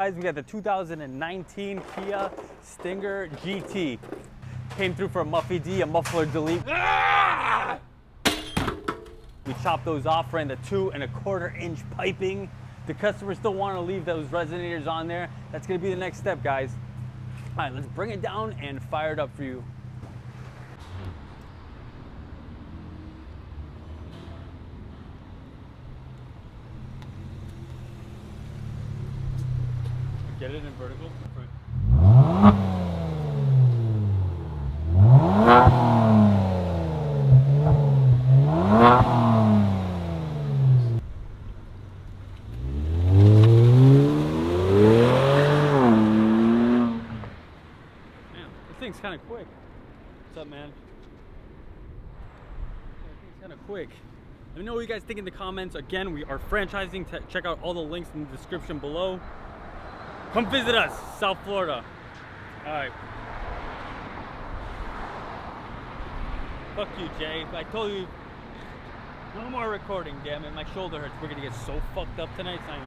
Guys, we got the 2019 Kia Stinger GT. Came through for a Muffler Muffler Delete. We chopped those off, ran the 2 1/4 inch piping. The customers still want to leave those resonators on there. That's gonna be the next step, guys. All right, let's bring it down and fire it up for you. Get it in vertical. This thing's kind of quick. What's up, man? It's kind of quick. Let me know what you guys think in the comments. Again, we are franchising. Check out all the links in the description below. Come visit us, South Florida. All right. Fuck you, Jay. I told you, no more recording, damn it. My shoulder hurts. We're gonna get so fucked up tonight.